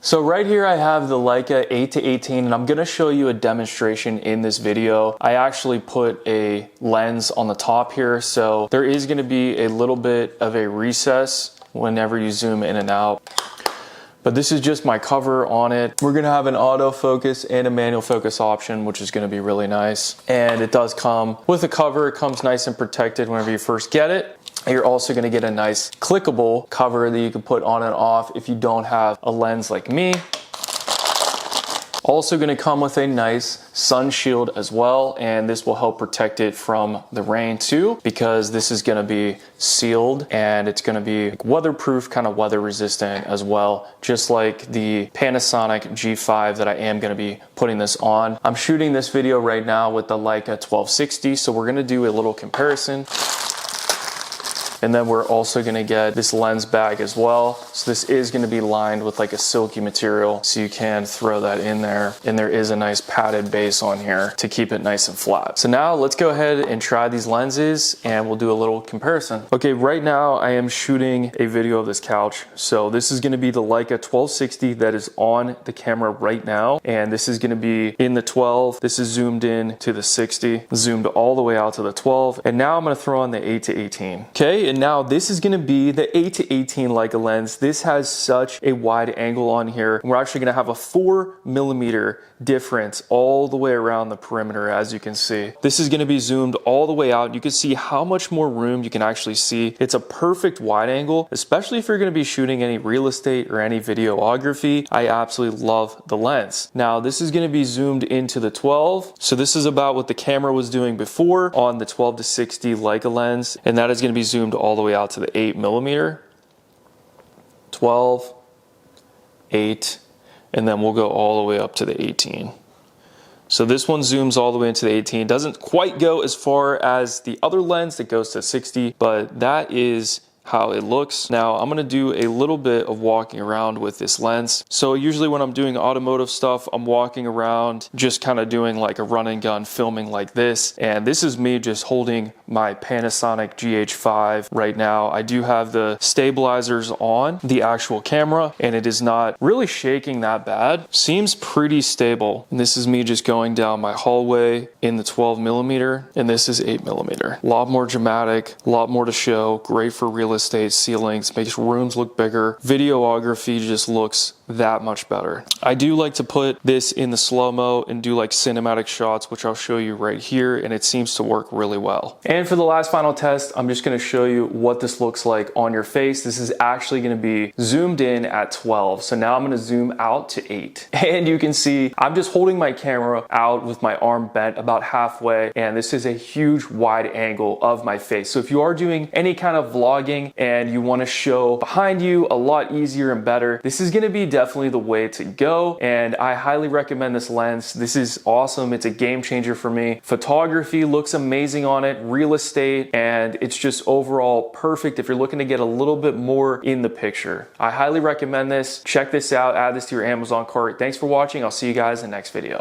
So right here I have the Leica 8-18 and I'm gonna show you a demonstration in this video. I actually put a lens on the top here, so there is gonna be a little bit of a recess whenever you zoom in and out. But this is just my cover on it. We're gonna have an autofocus and a manual focus option, which is gonna be really nice. And it does come with a cover. It comes nice and protected whenever you first get it. You're also gonna get a nice clickable cover that you can put on and off if you don't have a lens like me. Also gonna come with a nice sun shield as well, and this will help protect it from the rain too, because this is gonna be sealed and it's gonna be weatherproof, kind of weather resistant as well, just like the Panasonic G5 that I am gonna be putting this on. I'm shooting this video right now with the Leica 1260, so we're gonna do a little comparison. And then we're also gonna get this lens bag as well. So this is gonna be lined with like a silky material, so you can throw that in there. And there is a nice padded base on here to keep it nice and flat. So now let's go ahead and try these lenses and we'll do a little comparison. Okay, right now I am shooting a video of this couch. So this is gonna be the Leica 1260 that is on the camera right now. And this is gonna be in the 12. This is zoomed in to the 60, zoomed all the way out to the 12. And now I'm gonna throw on the 8-18. Okay. And now this is gonna be the 8-18 Leica lens. This has such a wide angle on here. And we're actually gonna have a 4mm difference all the way around the perimeter, as you can see. This is gonna be zoomed all the way out. You can see how much more room you can actually see. It's a perfect wide angle, especially if you're gonna be shooting any real estate or any videography. I absolutely love the lens. Now this is gonna be zoomed into the 12. So this is about what the camera was doing before on the 12-60 Leica lens. And that is gonna be zoomed all the way out to the 8mm, 12, 8, and then we'll go all the way up to the 18. So this one zooms all the way into the 18. Doesn't quite go as far as the other lens that goes to 60, but that is how it looks. Now I'm gonna do a little bit of walking around with this lens. So usually when I'm doing automotive stuff, I'm walking around just kind of doing like a run and gun filming like this. And this is me just holding my Panasonic GH5 right now. I do have the stabilizers on the actual camera and it is not really shaking that bad. Seems pretty stable. And this is me just going down my hallway in the 12mm, and this is 8mm. A lot more dramatic, a lot more to show, great for real estate, ceilings, makes rooms look bigger. Videography just looks that much better. I do like to put this in the slow-mo and do like cinematic shots, which I'll show you right here, and it seems to work really well. And for the last final test, I'm just gonna show you what this looks like on your face. This is actually gonna be zoomed in at 12. So now I'm gonna zoom out to 8. And you can see I'm just holding my camera out with my arm bent about halfway, and this is a huge wide angle of my face. So if you are doing any kind of vlogging and you wanna show behind you a lot easier and better, this is gonna be definitely the way to go, and I highly recommend this lens. This is awesome. It's a game changer for me. Photography looks amazing on it, real estate, and it's just overall perfect if you're looking to get a little bit more in the picture. I highly recommend this. Check this out, add this to your Amazon cart. Thanks for watching. I'll see you guys in the next video.